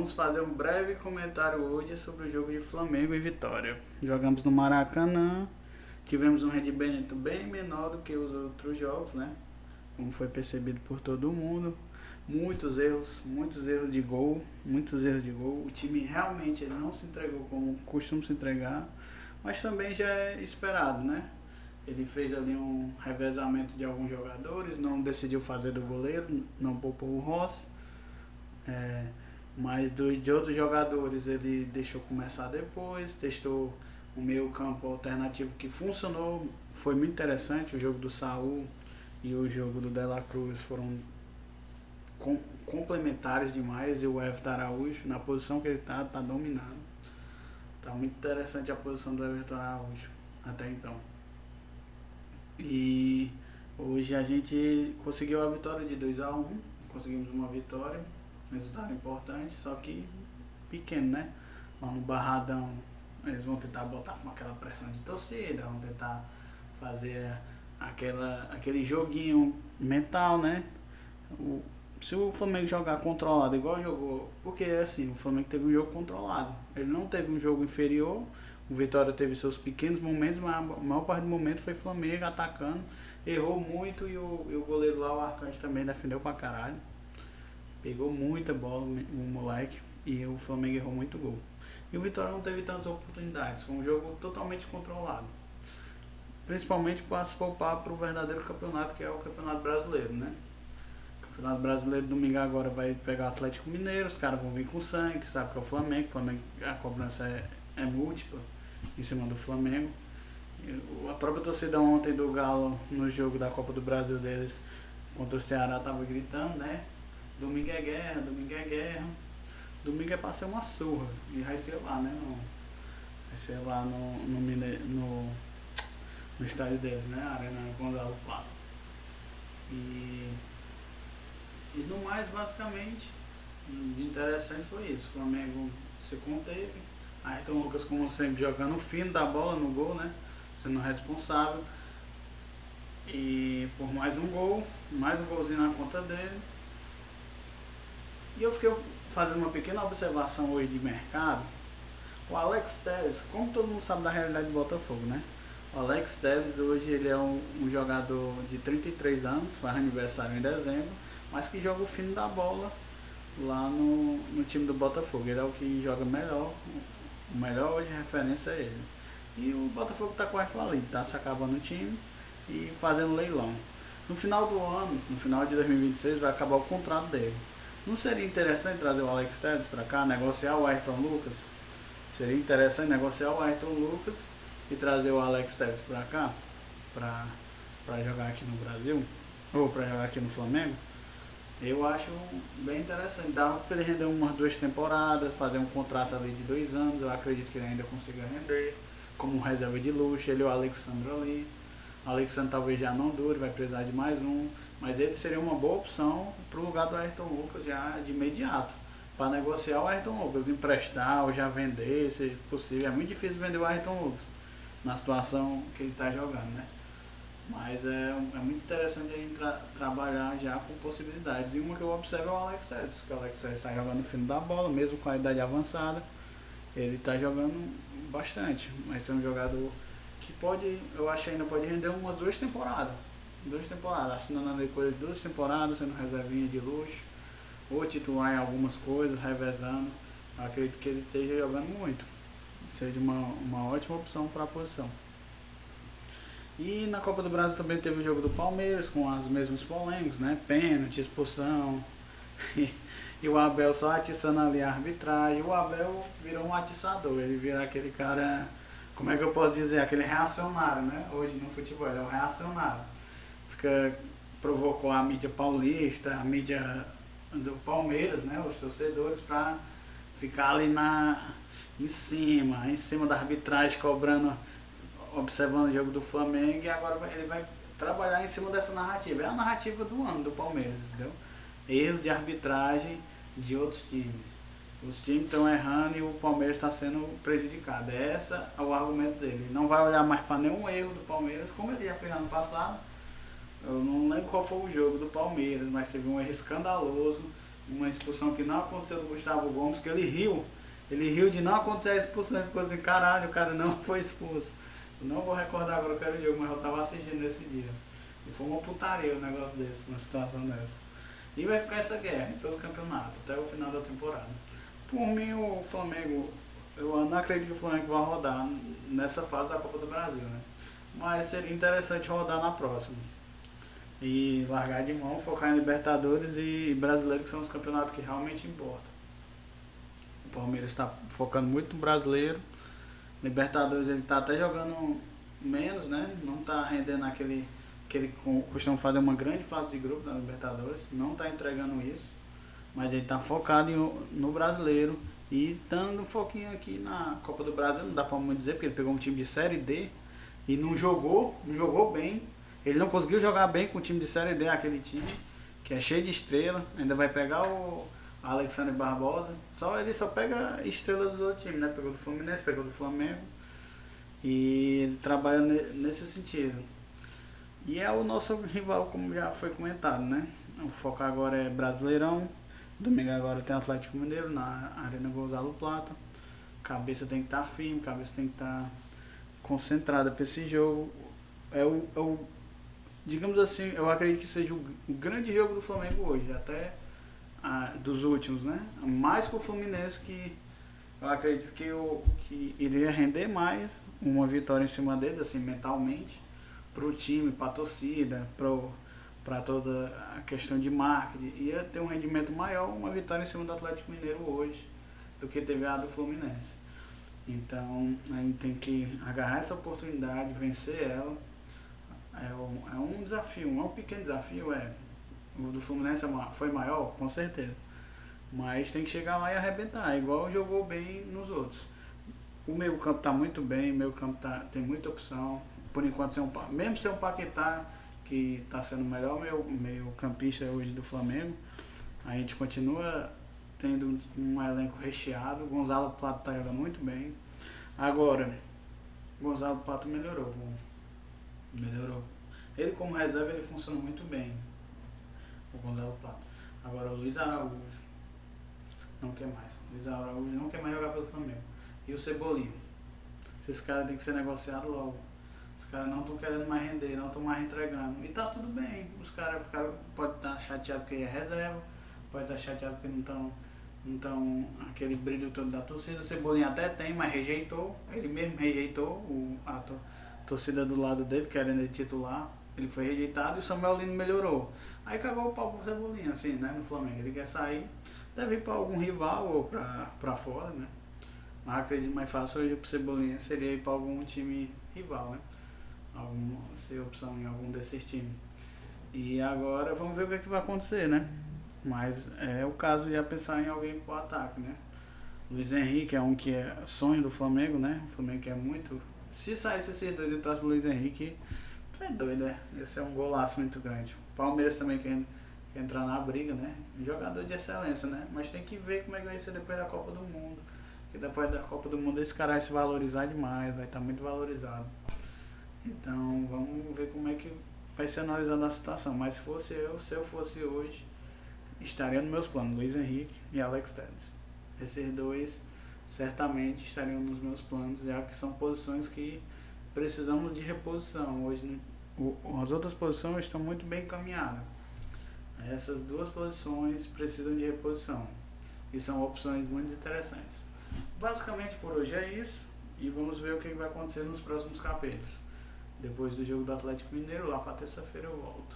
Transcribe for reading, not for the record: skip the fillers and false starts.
Vamos fazer um breve comentário hoje sobre o jogo de Flamengo e Vitória. Jogamos no Maracanã, tivemos um rendimento bem menor do que os outros jogos, né? Como foi percebido por todo mundo. Muitos erros de gol, muitos erros de gol. O time realmente ele não se entregou como costuma se entregar, mas também já é esperado, né? Ele fez ali um revezamento de alguns jogadores, não decidiu fazer do goleiro, não poupou o Rossi. Mas de outros jogadores ele deixou começar depois, testou um meio campo alternativo que funcionou, foi muito interessante. O jogo do Saul e o jogo do De La Cruz foram complementares demais, e o Everton Araújo, na posição que ele tá dominando. Tá muito interessante a posição do Everton Araújo até então. E hoje a gente conseguiu a vitória de 2-1, conseguimos uma vitória, resultado importante, só que pequeno, né? Lá no Barradão eles vão tentar botar com aquela pressão de torcida, vão tentar fazer aquele joguinho mental, né? Se o Flamengo jogar controlado igual jogou, porque assim, o Flamengo teve um jogo controlado, ele não teve um jogo inferior. O Vitória teve seus pequenos momentos, mas a maior parte do momento foi o Flamengo atacando, errou muito, e o goleiro lá, o Arcanjo, também defendeu pra caralho. Pegou muita bola o moleque, e o Flamengo errou muito gol. E o Vitória não teve tantas oportunidades, foi um jogo totalmente controlado. Principalmente para se poupar para o verdadeiro campeonato, que é o Campeonato Brasileiro, né? O Campeonato Brasileiro domingo agora vai pegar o Atlético Mineiro, os caras vão vir com sangue, sabe que é o Flamengo, a cobrança é múltipla em cima do Flamengo. A própria torcida ontem do Galo, no jogo da Copa do Brasil deles contra o Ceará, tava gritando, né? Domingo é guerra, domingo é guerra. Domingo é pra ser uma surra. E vai ser lá, né? Vai ser lá no estádio deles, né? Arena Gonzalo Plata. E no mais, basicamente, de interessante foi isso. O Flamengo se conteve. Ayrton Lucas, como sempre, jogando o fino da bola no gol, né? Sendo responsável. E por mais um golzinho na conta dele. E eu fiquei fazendo uma pequena observação hoje de mercado. O Alex Telles, como todo mundo sabe da realidade do Botafogo, né? O Alex Telles hoje ele é um jogador de 33 anos, faz aniversário em dezembro, mas que joga o fino da bola lá no time do Botafogo. Ele é o que joga melhor, o melhor hoje referência é ele. E o Botafogo está quase falido, está se acabando o time e fazendo leilão. No final do ano, no final de 2026, vai acabar o contrato dele. Não seria interessante trazer o Alex Telles para cá, negociar o Ayrton Lucas? Seria interessante negociar o Ayrton Lucas e trazer o Alex Telles para cá, para jogar aqui no Brasil, ou para jogar aqui no Flamengo. Eu acho bem interessante. Dá para ele render umas 2 temporadas, fazer um contrato ali de 2 anos. Eu acredito que ele ainda consiga render como reserva de luxo. Ele e o Alexandre ali. O Alexandre talvez já não dure, vai precisar de mais um, mas ele seria uma boa opção para o lugar do Ayrton Lucas já de imediato, para negociar o Ayrton Lucas, emprestar ou já vender, se possível. É muito difícil vender o Ayrton Lucas na situação que ele está jogando, né? Mas é muito interessante a gente trabalhar já com possibilidades. E uma que eu observo é o Alex Telles, que o Alex Telles está jogando no fino da bola, mesmo com a idade avançada, ele está jogando bastante. Vai ser um jogador que eu acho que ainda pode render umas 2 temporadas. 2 temporadas, assinando ali coisa de 2 temporadas, sendo reservinha de luxo, ou titular em algumas coisas, revezando. Eu acredito que ele esteja jogando muito. Seja uma ótima opção para a posição. E na Copa do Brasil também teve o jogo do Palmeiras, com as mesmas polêmicas, né? Pênalti, expulsão. E o Abel só atiçando ali a arbitragem. O Abel virou um atiçador, ele vira aquele cara, como é que eu posso dizer, aquele reacionário, né? Hoje no futebol ele é um reacionário. Provocou a mídia paulista, a mídia do Palmeiras, né? Os torcedores, para ficar ali em cima da arbitragem, cobrando, observando o jogo do Flamengo, e agora ele vai trabalhar em cima dessa narrativa. É a narrativa do ano do Palmeiras, entendeu? Erros de arbitragem de outros times. Os times estão errando e o Palmeiras está sendo prejudicado. Esse é o argumento dele. Ele não vai olhar mais para nenhum erro do Palmeiras, como ele já fez ano passado. Eu não lembro qual foi o jogo do Palmeiras, mas teve um erro escandaloso uma expulsão que não aconteceu do Gustavo Gomes, que ele riu. Ele riu de não acontecer a expulsão, ele ficou assim, caralho, o cara não foi expulso. Eu não vou recordar agora o que era o jogo, mas eu tava assistindo nesse dia. E foi uma putaria um negócio desse, uma situação dessa. E vai ficar essa guerra em todo o campeonato, até o final da temporada. Por mim, o Flamengo, eu não acredito que o Flamengo vai rodar nessa fase da Copa do Brasil, né? Mas seria interessante rodar na próxima. E largar de mão, focar em Libertadores e Brasileiro, que são os campeonatos que realmente importam. O Palmeiras está focando muito no Brasileiro. Libertadores ele está até jogando menos, né? Não está rendendo aquele que ele costuma fazer uma grande fase de grupo na Libertadores. Não está entregando isso. Mas ele está focado no Brasileiro. E dando um foquinho aqui na Copa do Brasil, não dá para muito dizer, porque ele pegou um time de Série D e não jogou bem. Ele não conseguiu jogar bem com o time de Série D, aquele time que é cheio de estrela. Ainda vai pegar o Alexandre Barbosa. Ele só pega estrelas dos outros times, né? Pegou do Fluminense, pegou do Flamengo. E ele trabalha nesse sentido. E é o nosso rival, como já foi comentado, né? O foco agora é Brasileirão. Domingo agora tem Atlético Mineiro na Arena Gonzalo Plata. Cabeça tem que estar firme, cabeça tem que estar concentrada para esse jogo. Digamos assim, eu acredito que seja o grande jogo do Flamengo hoje, até dos últimos, né? Mais que o Fluminense, que eu acredito que iria render mais uma vitória em cima deles, assim, mentalmente, para o time, para a torcida, para toda a questão de marketing. Ia ter um rendimento maior uma vitória em cima do Atlético Mineiro hoje do que teve a do Fluminense. Então a gente tem que agarrar essa oportunidade, vencer ela. É um desafio, é um pequeno desafio, o do Fluminense foi maior, com certeza. Mas tem que chegar lá e arrebentar, igual jogou bem nos outros. O meio campo está muito bem, o meio campo tem muita opção. Por enquanto, mesmo sem o Paquetá, que está sendo o melhor meio campista hoje do Flamengo, a gente continua tendo um elenco recheado. Gonzalo Plata está jogando muito bem. Agora, Gonzalo Plata melhorou. Ele como reserva ele funciona muito bem, o Gonzalo Plata. Agora o Luiz Araújo não quer mais. O Luiz Araújo não quer mais jogar pelo Flamengo. E o Cebolinha. Esses caras têm que ser negociados logo. Os caras não estão querendo mais render, não estão mais entregando. E tá tudo bem. Os caras podem estar chateados porque é reserva, pode estar chateado porque não estão aquele brilho todo da torcida. O Cebolinha até tem, mas rejeitou. Ele mesmo rejeitou a torcida do lado dele, querendo ele titular. Ele foi rejeitado e o Samuel Lino melhorou. Aí cagou o pau pro Cebolinha, assim, né, no Flamengo. Ele quer sair, deve ir para algum rival ou pra fora, né? Mas acredito mais fácil hoje pro Cebolinha seria ir para algum time rival, né? Ser opção em algum desses times. E agora vamos ver o que vai acontecer, né? Mas é o caso de pensar em alguém pro ataque, né? Luiz Henrique é um que é sonho do Flamengo, né? O Flamengo quer muito. Se saísse esses dois e entrasse o Luiz Henrique, é doido, né? Esse é um golaço muito grande. O Palmeiras também quer entrar na briga, né? Jogador de excelência, né? Mas tem que ver como é que vai ser depois da Copa do Mundo. Porque depois da Copa do Mundo esse cara vai se valorizar demais, vai estar muito valorizado. Então vamos ver como é que vai ser analisada a situação. Mas se eu fosse hoje, estaria nos meus planos, Luiz Henrique e Alex Telles. Esses dois certamente estariam nos meus planos, já que são posições que precisamos de reposição. Hoje as outras posições estão muito bem encaminhadas. Essas duas posições precisam de reposição e são opções muito interessantes. Basicamente por hoje é isso e vamos ver o que vai acontecer nos próximos capítulos. Depois do jogo do Atlético Mineiro, lá para terça-feira eu volto.